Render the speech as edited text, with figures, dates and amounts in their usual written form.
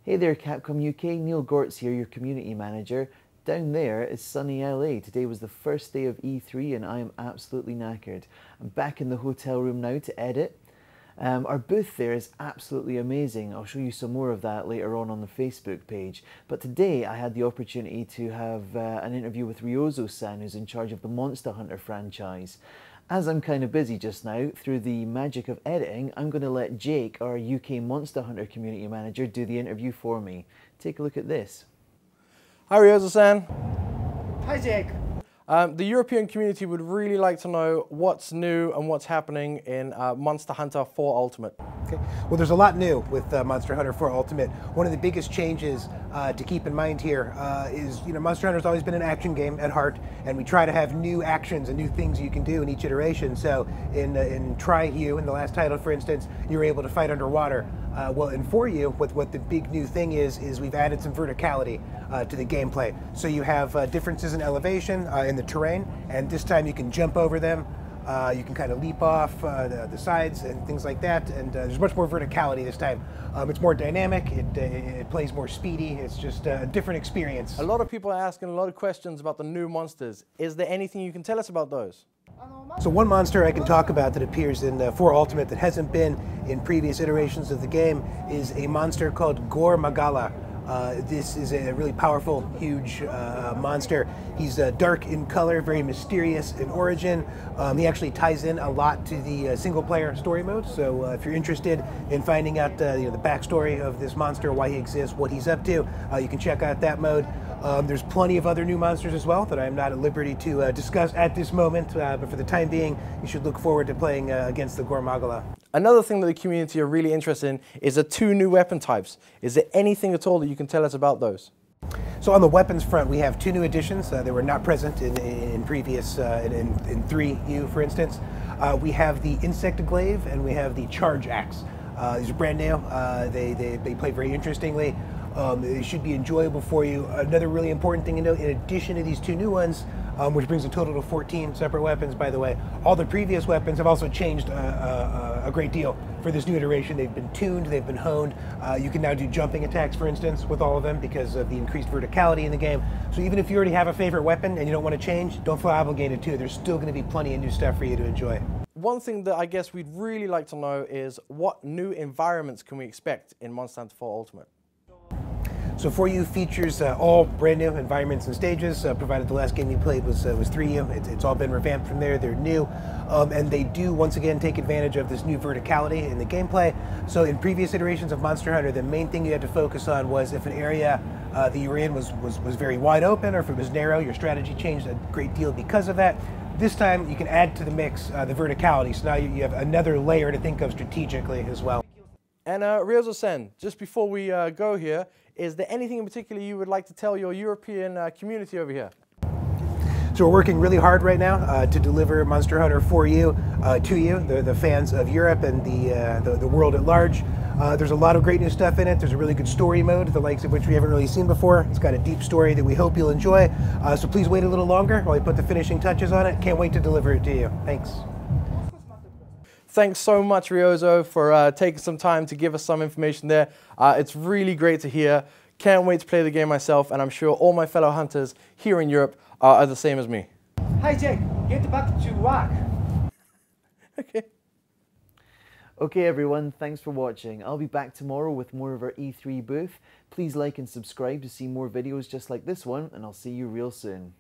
Hey there Capcom UK, Neil Gortz here, your community manager. Down there is sunny LA. Today was the first day of E3 and I am absolutely knackered. I'm back in the hotel room now to edit. Our booth there is absolutely amazing. I'll show you some more of that later on the Facebook page. But today I had the opportunity to have an interview with Ryozo-san, who's in charge of the Monster Hunter franchise. As I'm kind of busy just now, through the magic of editing, I'm going to let Jake, our UK Monster Hunter community manager, do the interview for me. Take a look at this. Hi Ryozo-san. Hi Jake. The European community would really like to know what's new and what's happening in Monster Hunter 4 Ultimate. Okay. Well, there's a lot new with Monster Hunter 4 Ultimate. One of the biggest changes to keep in mind here is, Monster Hunter's always been an action game at heart, and we try to have new actions and new things you can do in each iteration. So in Try-U, in the last title, for instance, you were able to fight underwater. Well, in 4U, what the big new thing is we've added some verticality to the gameplay. So you have differences in elevation in the terrain, and this time you can jump over them. You can kind of leap off the sides and things like that, and there's much more verticality this time. It's more dynamic, it plays more speedy, it's just a different experience. A lot of people are asking a lot of questions about the new monsters. Is there anything you can tell us about those? So one monster I can talk about that appears in 4 Ultimate that hasn't been in previous iterations of the game is a monster called Gore Magala. This is a really powerful, huge monster. He's dark in color, very mysterious in origin. He actually ties in a lot to the single-player story mode. So if you're interested in finding out the backstory of this monster, why he exists, what he's up to, you can check out that mode. There's plenty of other new monsters as well that I'm not at liberty to discuss at this moment, but for the time being, you should look forward to playing against the Gore Magala. Another thing that the community are really interested in is the 2 new weapon types. Is there anything at all that you can tell us about those? So on the weapons front, we have 2 new additions that were not present in previous, in 3U, for instance. We have the Insect Glaive and we have the Charge Axe. These are brand new. They play very interestingly. It should be enjoyable for you. Another really important thing to note, in addition to these 2 new ones, which brings a total of 14 separate weapons, by the way, all the previous weapons have also changed a great deal for this new iteration. They've been tuned, they've been honed. You can now do jumping attacks, for instance, with all of them because of the increased verticality in the game. So even if you already have a favorite weapon and you don't want to change, don't feel obligated to. There's still going to be plenty of new stuff for you to enjoy. One thing that I guess we'd really like to know is what new environments can we expect in Monster Hunter 4 Ultimate? So 4U features all brand new environments and stages, provided the last game you played was 3U. It's all been revamped from there, they're new. And they do, once again, take advantage of this new verticality in the gameplay. So in previous iterations of Monster Hunter, the main thing you had to focus on was if an area that you were in was very wide open, or if it was narrow, your strategy changed a great deal because of that. This time, you can add to the mix the verticality, so now you have another layer to think of strategically as well. And Ryozo-san, just before we go here, is there anything in particular you would like to tell your European community over here? So we're working really hard right now to deliver Monster Hunter 4U to you, the fans of Europe and the world at large. There's a lot of great new stuff in it. There's a really good story mode, the likes of which we haven't really seen before. It's got a deep story that we hope you'll enjoy. So please wait a little longer while we put the finishing touches on it. Can't wait to deliver it to you. Thanks. Thanks so much, Ryozo, for taking some time to give us some information there. It's really great to hear. Can't wait to play the game myself, and I'm sure all my fellow hunters here in Europe are the same as me. Hi, Jake. Get back to work. Okay. Okay everyone, thanks for watching. I'll be back tomorrow with more of our E3 booth. Please like and subscribe to see more videos just like this one, and I'll see you real soon.